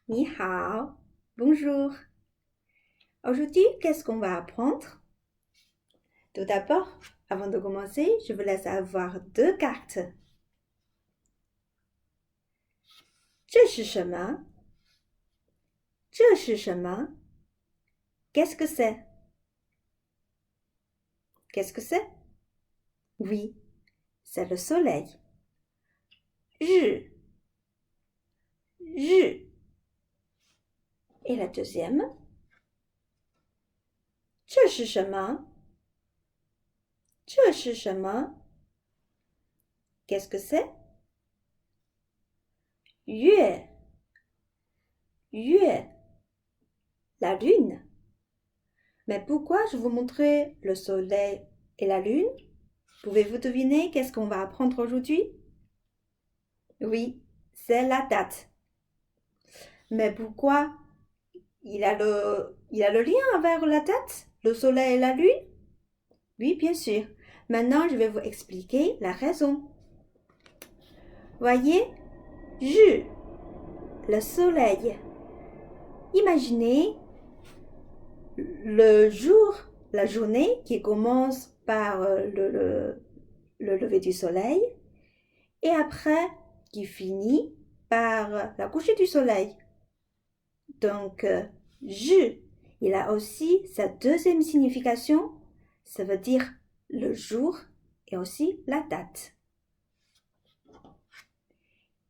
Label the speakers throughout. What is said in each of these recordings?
Speaker 1: Ni hao, bonjour. Aujourd'hui, qu'est-ce qu'on va apprendre? Tout d'abord, avant de commencer, je vous laisse avoir deux cartes. 这是什么？这是什么？ Qu'est-ce que c'est? Qu'est-ce que c'est? Oui, c'est le soleil. 日 日 Et la deuxième? 这是什么？这是什么？ Qu'est-ce que c'est? 月 月 La lune. Mais pourquoi je vous montrais le soleil et la lune? Pouvez-vous deviner qu'est-ce qu'on va apprendre aujourd'hui? Oui, c'est la date. Mais pourquoi? Il a le lien vers la date, le soleil et la lune? Oui, bien sûr. Maintenant, je vais vous expliquer la raison. Voyez, je, le soleil. Imaginez le jour, la journée qui commence par le lever du soleil et après qui finit par la coucher du soleil. Donc, je, il a aussi sa deuxième signification, ça veut dire le jour et aussi la date.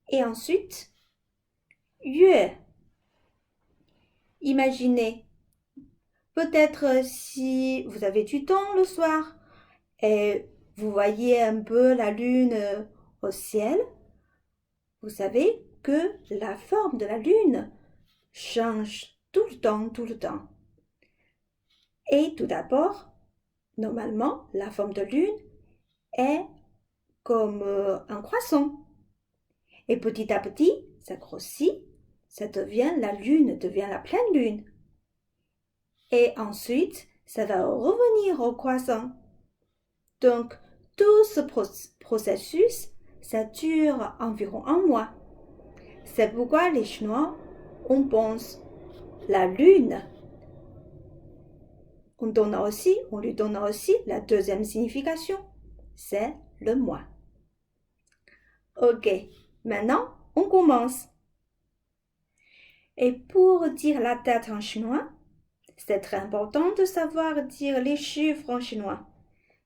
Speaker 1: Et ensuite, yue. Imaginez, peut-être si vous avez du temps le soir et vous voyez un peu la lune au ciel, vous savez que la forme de la lune change tout le temps, tout le temps. Et tout d'abord, normalement, la forme de lune est comme un croissant. Et petit à petit, ça grossit, ça devient la lune, devient la pleine lune. Et ensuite, ça va revenir au croissant. Donc, tout ce processus, ça dure environ un mois. C'est pourquoi les Chinois, on pense la lune. On lui donne aussi la deuxième signification. C'est le mois. Ok, maintenant, on commence. Et pour dire la date en chinois, c'est très important de savoir dire les chiffres en chinois.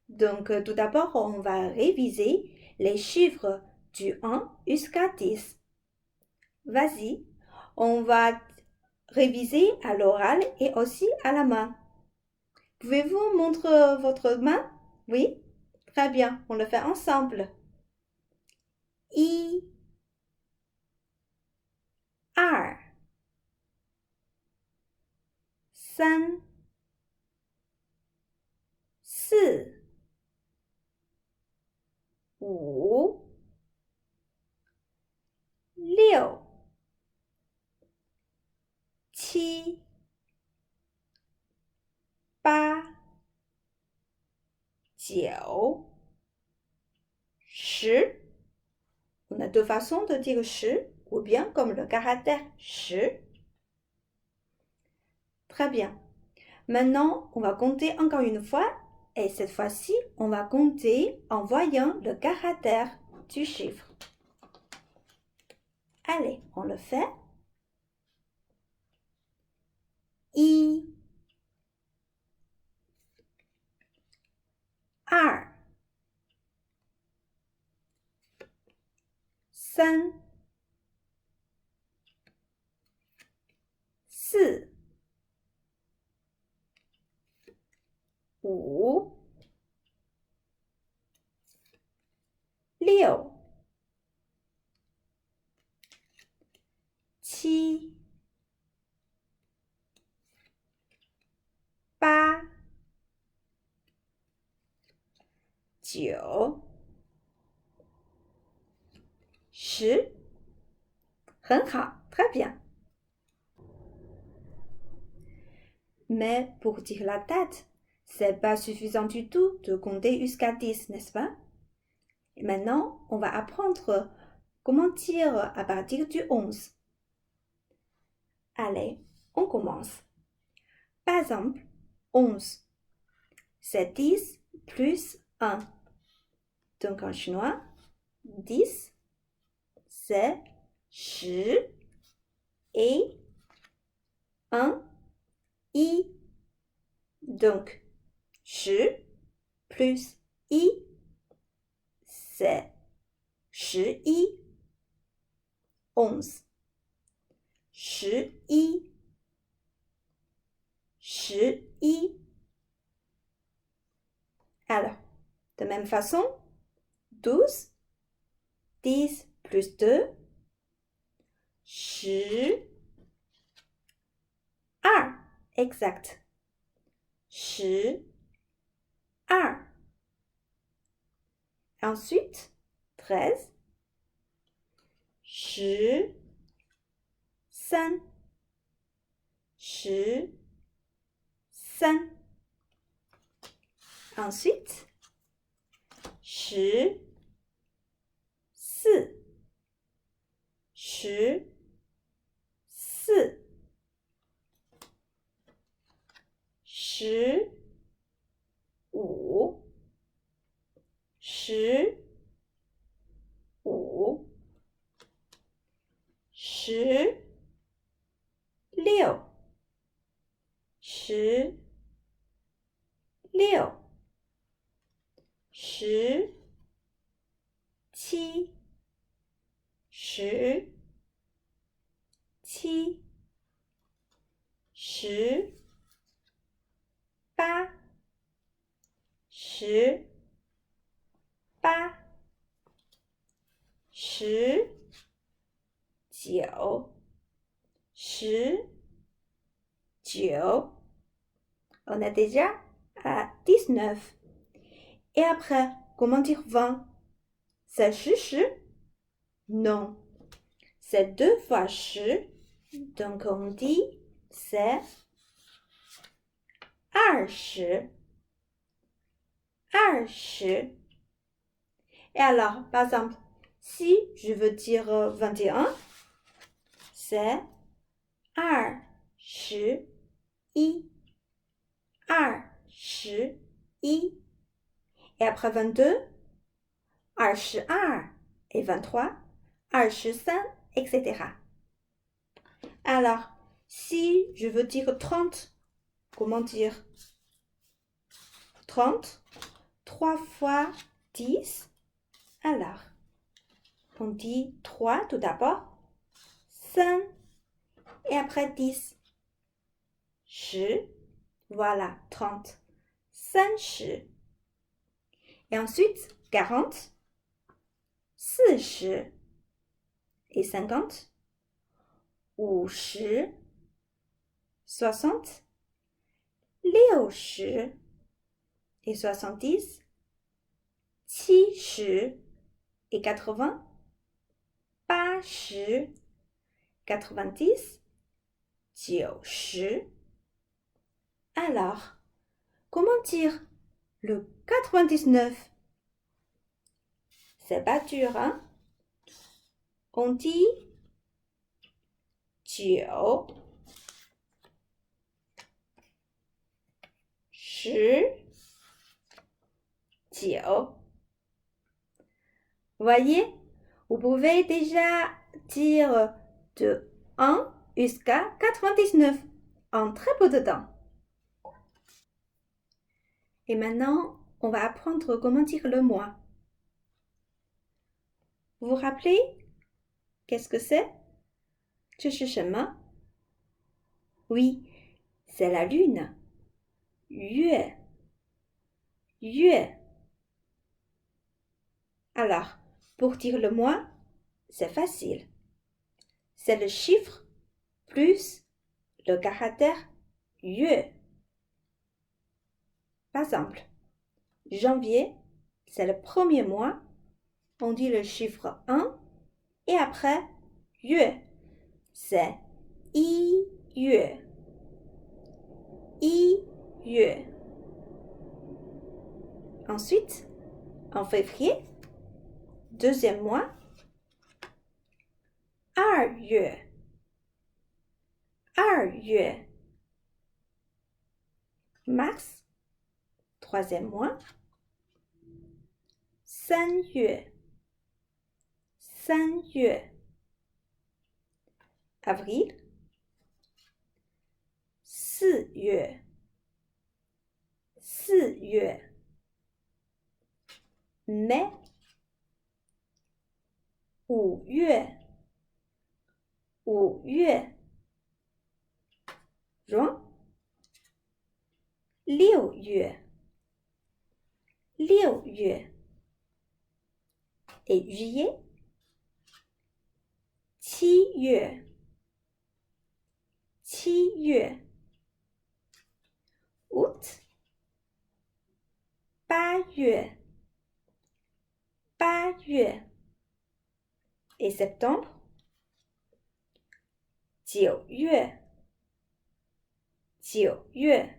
Speaker 1: Donc, tout d'abord, on va réviser les chiffres du 1 jusqu'à 10. Vas-y, on va réviser à l'oral et aussi à la main. Pouvez-vous montrer votre main? Oui? Très bien, on le fait ensemble. 1, 2, 3, 4, 5, 6, 7, 8, 9, 10. On a deux façons de dire 10 ou bien comme le caractère 10. Très bien. Maintenant, on va compter encore une fois et cette fois-ci, on va compter en voyant le caractère du chiffre. Allez, on le fait. 1, 2, 3, 4, 5, 6, 7, 8, 9, 10. 很好, très bien. Mais pour dire la date, c'est pas suffisant du tout de compter jusqu'à 10, n'est-ce pas? Et maintenant, on va apprendre comment dire à partir du 11. Allez, on commence. Par exemple, 11. C'est 10 plus 1. Donc en chinois, 10, c'est 10 et 1, i. Donc, 10 plus i, c'est 11. 11. 11. 11. Alors, de même façon, 12, 10 plus 2, 12. Exact. 12. Ensuite, 13, 13. 13. Ensuite, 14. 14. 15. 15. 16. 16. 17. 17. 18. 18. 19. 19. On est déjà à 19. Et après, comment dire 20? C'est 10. Non. C'est 2 fois 10. Donc on dit c'est 20. 20. Et alors, par exemple, si je veux dire 21, c'est 21. 21. Et après 22, 22 et 23, 25, etc. Alors, si je veux dire 30, comment dire 30? 3 fois 10. Alors, on dit 3 tout d'abord, 5 et après 10. 10, voilà, 30. 30. Et ensuite, 40, 40 et 50, 50, 60, 60 et 70, 70 et 80, 80, 90, 90. Alors, comment dire le 99? C'est pas dur, hein? On dit 9, 10, 9. Voyez, vous pouvez déjà dire de 1 jusqu'à 99 en très peu de temps. Et maintenant, on va apprendre comment dire le mois. Vous vous rappelez? Qu'est-ce que c'est? 这是什么? Oui, c'est la lune. 月. 月. Alors, pour dire le mois, c'est facile. C'est le chiffre plus le caractère 月. Par exemple, janvier, c'est le premier mois. On dit le chiffre 1 et après 月, c'est 1月. 1月. Ensuite, en février, deuxième mois, 2月.月 mars, troisième mois, 3月 avril, 4月 mai, 5月 juin, 6月 et juillet, 7月 août, 8月 et septembre, 9月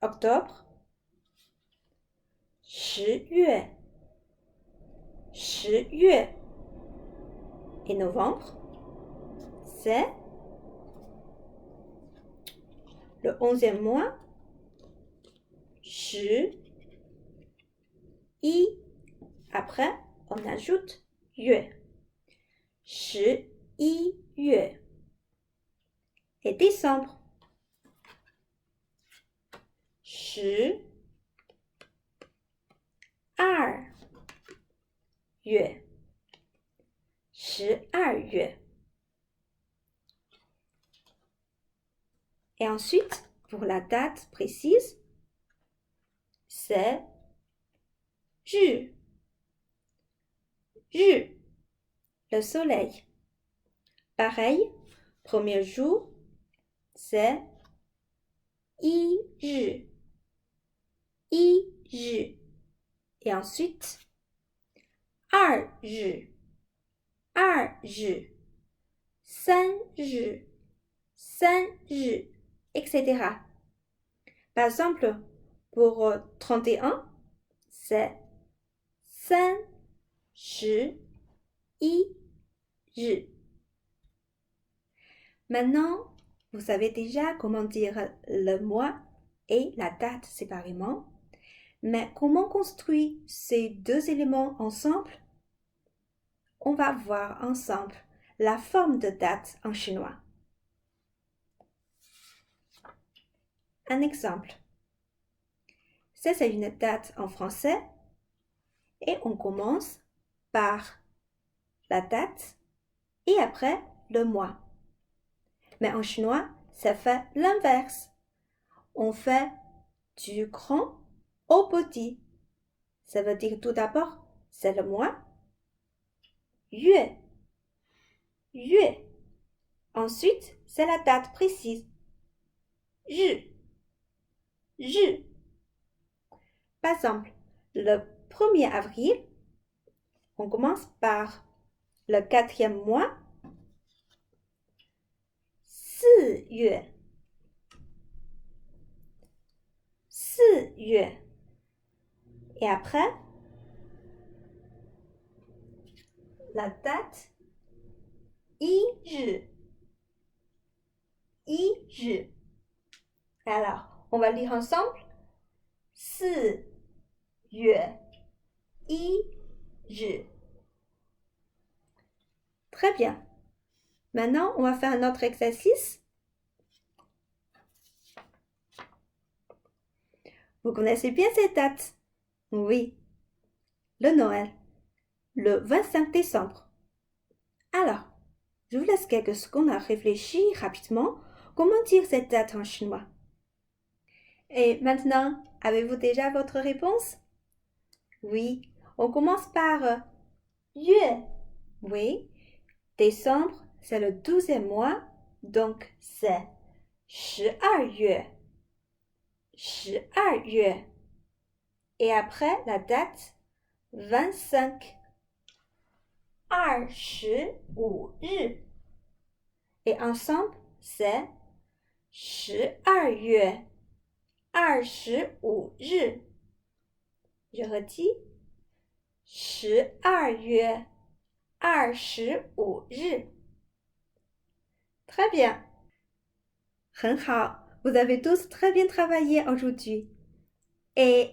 Speaker 1: octobre, 10月 et novembre, c'est le 11e mois, 10, i, après on ajoute 月 11月 et décembre, 12月 Et ensuite, pour la date précise, c'est 日 le soleil. Pareil, premier jour, c'est 一日 et ensuite 二日 三日 etc. Par exemple, pour 31, c'est 31日. Maintenant, vous savez déjà comment dire le mois et la date séparément. Mais comment construire ces deux éléments ensemble? On va voir ensemble la forme de date en chinois. Un exemple. Ça, c'est une date en français et on commence par la date et après le mois. Mais en chinois, ça fait l'inverse. On fait du grand au petit. Ça veut dire tout d'abord, c'est le mois. 月 Ensuite, c'est la date précise. 日 Par exemple, le 1er avril, on commence par le 4e mois. 4月 Et après, la date 一日 Alors, on va lire ensemble. 4月1日 Très bien. Maintenant, on va faire un autre exercice. Vous connaissez bien cette date? Oui. Le Noël. Le 25 décembre. Alors, je vous laisse quelques secondes à réfléchir rapidement comment dire cette date en chinois. Et maintenant, avez-vous déjà votre réponse? Oui, on commence par 月. Oui, décembre, c'est le 12e mois, donc c'est 12月. Et après, la date 25. 25日. Et ensemble, c'est 12月25日. Je redis, 12月25日. Très bien. 很好, vous avez tous très bien travaillé aujourd'hui. Et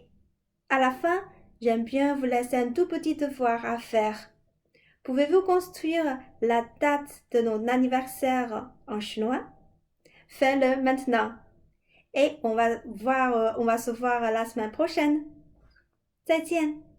Speaker 1: à la fin, j'aime bien vous laisser un tout petit devoir à faire. Pouvez-vous construire la date de notre anniversaire en chinois? Fais-le maintenant. Et on va se voir la semaine prochaine. 再见。